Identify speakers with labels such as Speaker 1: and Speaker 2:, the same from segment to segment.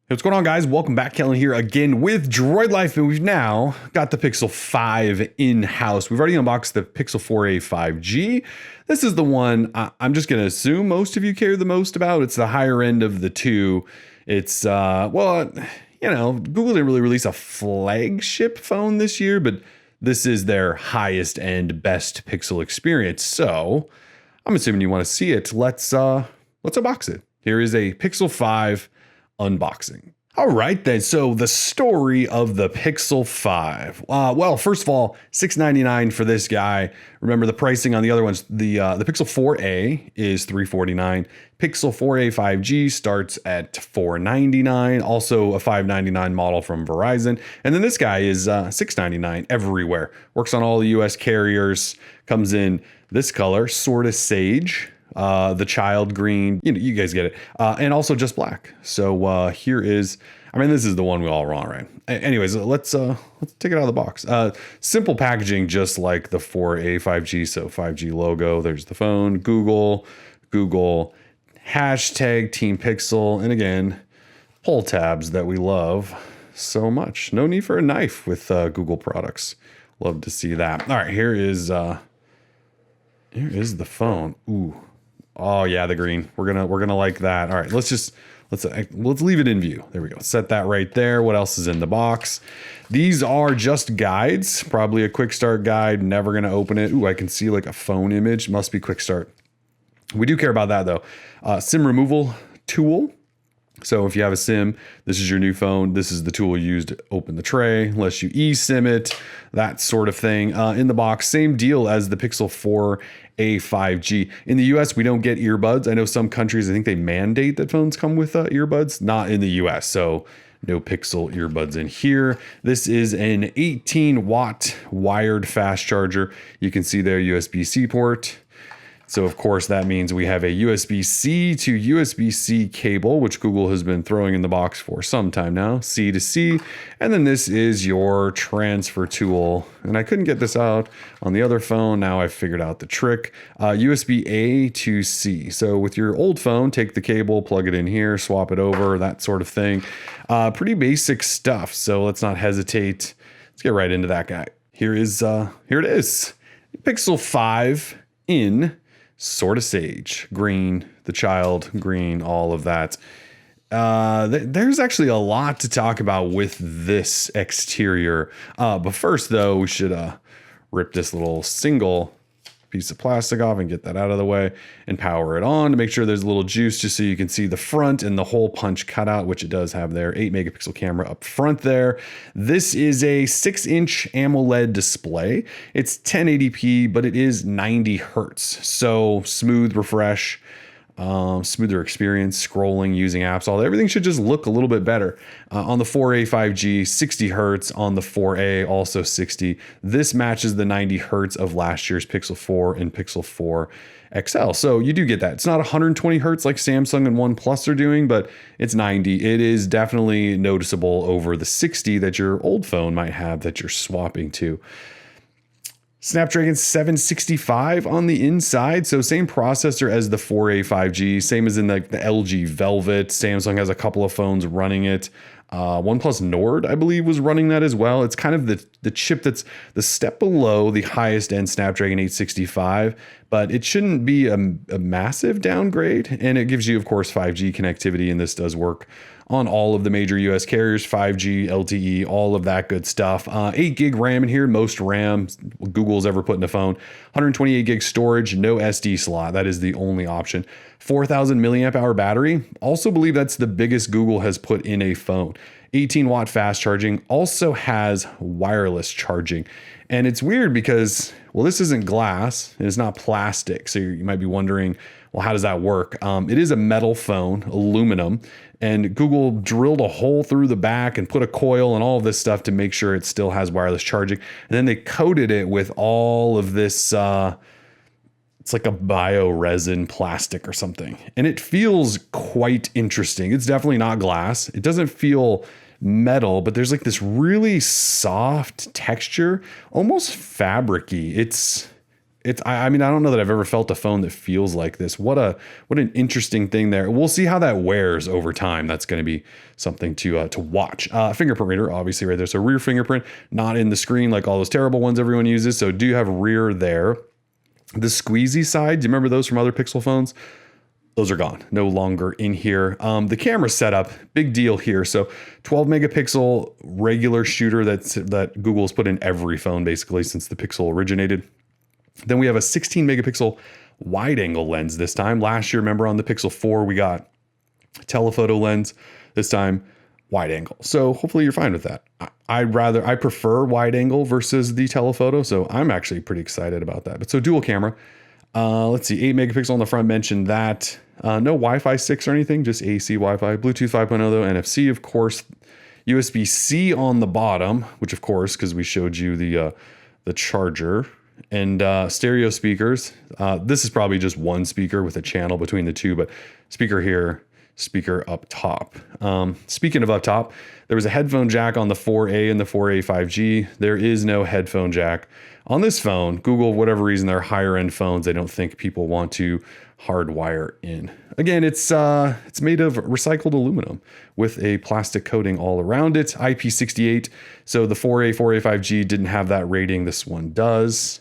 Speaker 1: Hey, what's going on, guys? Welcome back. Kellen here again with Droid Life, and we've now got the Pixel 5 in-house. We've already unboxed the Pixel 4a 5G. This is the one I'm just going to assume most of you care the most about. It's the higher end of the two. It's, well, you know, Google didn't really release a flagship phone this year, but this is their highest end, best Pixel experience. So I'm assuming you want to see it. Let's unbox it. Here is a Pixel 5 unboxing. All right then, so the story of the Pixel 5. Well, first of all, $699 for this guy. Remember the pricing on the other ones. The Pixel 4a is $349. Pixel 4a 5G starts at $499. Also a $599 model from Verizon. And then this guy is $699 everywhere. Works on all the US carriers. Comes in this color, sort of sage. The child green, you guys get it. And also just black. So here is, I mean, this is the one we all want, right? Anyways, let's take it out of the box. Simple packaging, just like the 4a 5G. So 5G logo, there's the phone, Google, hashtag Team Pixel, and again, pull tabs that we love so much. No need for a knife with Google products. Love to see that. All right, here is the phone. Ooh. Oh yeah, the green. We're gonna like that. All right, let's leave it in view. There we go. Set that right there. What else is in the box? These are just guides. Probably a quick start guide. Never gonna open it. Ooh, I can see like a phone image. Must be quick start. We do care about that though. SIM removal tool. So if you have a SIM, this is your new phone. This is the tool used to open the tray, unless you eSIM it, that sort of thing. In the box, same deal as the Pixel 4a 5G. In the US, we don't get earbuds. I know some countries, I think they mandate that phones come with earbuds, not in the US. So no Pixel earbuds in here. This is an 18-watt wired fast charger. You can see their USB-C port. So of course that means we have a USB-C to USB-C cable, which Google has been throwing in the box for some time now, C to C. And then this is your transfer tool. And I couldn't get this out on the other phone. Now I've figured out the trick. USB-A to C. So with your old phone, take the cable, plug it in here, swap it over, that sort of thing. Pretty basic stuff. So let's not hesitate. Let's get right into that guy. Here it is. Pixel 5 in sort of sage, green, the child green, all of that. There's actually a lot to talk about with this exterior. But first though, we should rip this little single piece of plastic off and get that out of the way and power it on to make sure there's a little juice, just so you can see the front and the hole punch cutout, which it does have there. 8 megapixel camera up front there. This is a 6-inch AMOLED display. It's 1080p, but it is 90 hertz. So smooth refresh, smoother experience, scrolling, using apps, everything should just look a little bit better. On the 4a 5G, 60 hertz. On the 4a, also 60. This matches the 90 hertz of last year's Pixel 4 and Pixel 4 XL. So you do get that. It's not 120 hertz like Samsung and OnePlus are doing, but it's 90. It is definitely noticeable over the 60 that your old phone might have that you're swapping to. Snapdragon 765 on the inside. So same processor as the 4a 5G, same as in the LG Velvet. Samsung has a couple of phones running it. OnePlus Nord, I believe, was running that as well. It's kind of the chip that's the step below the highest end Snapdragon 865, but it shouldn't be a massive downgrade. And it gives you, of course, 5G connectivity, and this does work on all of the major US carriers, 5G, LTE, all of that good stuff. 8 gig RAM in here, most RAM Google's ever put in a phone. 128 gig storage, no SD slot. That is the only option. 4,000 milliamp hour battery. Also believe that's the biggest Google has put in a phone. 18-watt fast charging, also has wireless charging. And it's weird because, well, this isn't glass, and it's not plastic. So you might be wondering, well, how does that work? It is a metal phone, aluminum, and Google drilled a hole through the back and put a coil and all of this stuff to make sure it still has wireless charging. And then they coated it with all of this, it's like a bio-resin plastic or something. And it feels quite interesting. It's definitely not glass. It doesn't feel metal, but there's like this really soft texture, almost fabric-y. I mean, I don't know that I've ever felt a phone that feels like this. What an interesting thing there. We'll see how that wears over time. That's going to be something to watch. Fingerprint reader, obviously right there. So rear fingerprint, not in the screen like all those terrible ones everyone uses. So do you have rear there? The squeezy side, do you remember those from other Pixel phones? Those are gone, no longer in here. The camera setup, big deal here. So 12 megapixel regular shooter that Google's put in every phone basically since the Pixel originated. Then we have a 16 megapixel wide angle lens this time. Last year, remember on the Pixel 4, we got telephoto lens. This time, wide angle. So hopefully you're fine with that. I prefer wide angle versus the telephoto. So I'm actually pretty excited about that. But so dual camera. Let's see, 8 megapixel on the front, mentioned that. No Wi-Fi 6 or anything, just AC Wi-Fi. Bluetooth 5.0 though, NFC, of course. USB-C on the bottom, which of course, because we showed you the charger. And stereo speakers. This is probably just one speaker with a channel between the two, but speaker here, speaker up top. Speaking of up top, there was a headphone jack on the 4A and the 4A 5G. There is no headphone jack on this phone. Google, whatever reason, they're higher end phones. They don't think people want to hardwire in. Again, it's made of recycled aluminum with a plastic coating all around it. IP68. So the 4A 5G didn't have that rating. This one does.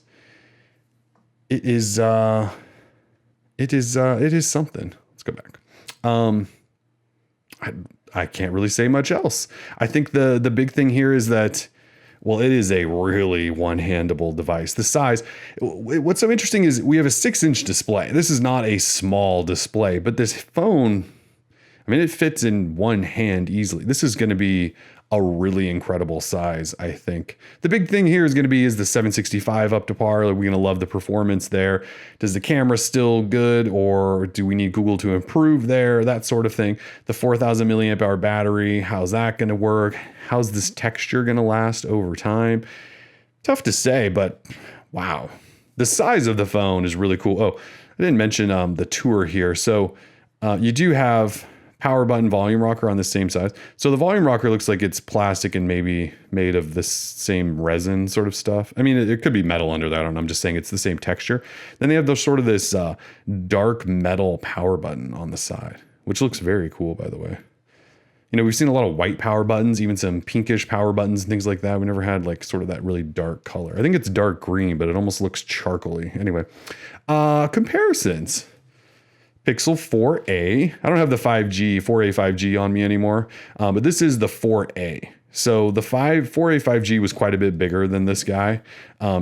Speaker 1: It is something. Let's go back. I can't really say much else. I think the big thing here is that, well, it is a really one-handable device. The size, what's so interesting is we have a 6-inch display. This is not a small display, but this phone, I mean, it fits in one hand easily. This is going to be a really incredible size, I think. The big thing here is going to be, is the 765 up to par? Are we going to love the performance there? Does the camera still good, or do we need Google to improve there? That sort of thing. The 4,000 milliamp hour battery, how's that going to work? How's this texture going to last over time? Tough to say, but wow. The size of the phone is really cool. Oh, I didn't mention the tour here. So you do have power button, volume rocker on the same size. So the volume rocker looks like it's plastic and maybe made of the same resin sort of stuff. I mean, it could be metal under that. I don't know. I'm just saying it's the same texture. Then they have those sort of this dark metal power button on the side, which looks very cool, by the way. You know, we've seen a lot of white power buttons, even some pinkish power buttons and things like that. We never had like sort of that really dark color. I think it's dark green, but it almost looks charcoaly. Anyway, comparisons. Pixel 4a. I don't have the 4A 5G on me anymore, but this is the 4a. So the 4A 5G was quite a bit bigger than this guy.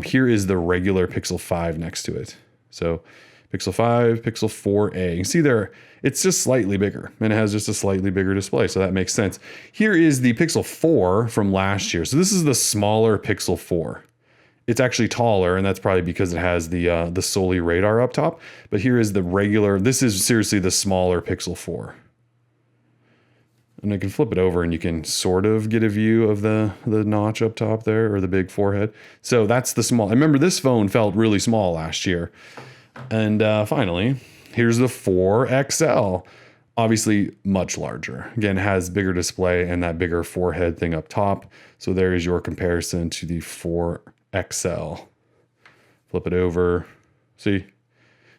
Speaker 1: Here is the regular Pixel 5 next to it. So Pixel 5, Pixel 4a. You can see there, it's just slightly bigger, and it has just a slightly bigger display, so that makes sense. Here is the Pixel 4 from last year. So this is the smaller Pixel 4. It's actually taller, and that's probably because it has the Soli radar up top. But here is the regular. This is seriously the smaller Pixel 4. And I can flip it over, and you can sort of get a view of the notch up top there, or the big forehead. So that's the small. I remember this phone felt really small last year. And finally, here's the 4XL. Obviously much larger. Again, has bigger display and that bigger forehead thing up top. So there is your comparison to the 4XL. Flip it over. See?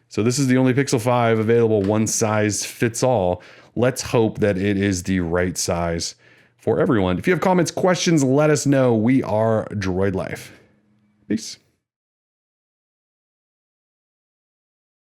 Speaker 1: So this is the only Pixel 5 available. One size fits all. Let's hope that it is the right size for everyone. If you have comments, questions, let us know. We are Droid Life. Peace.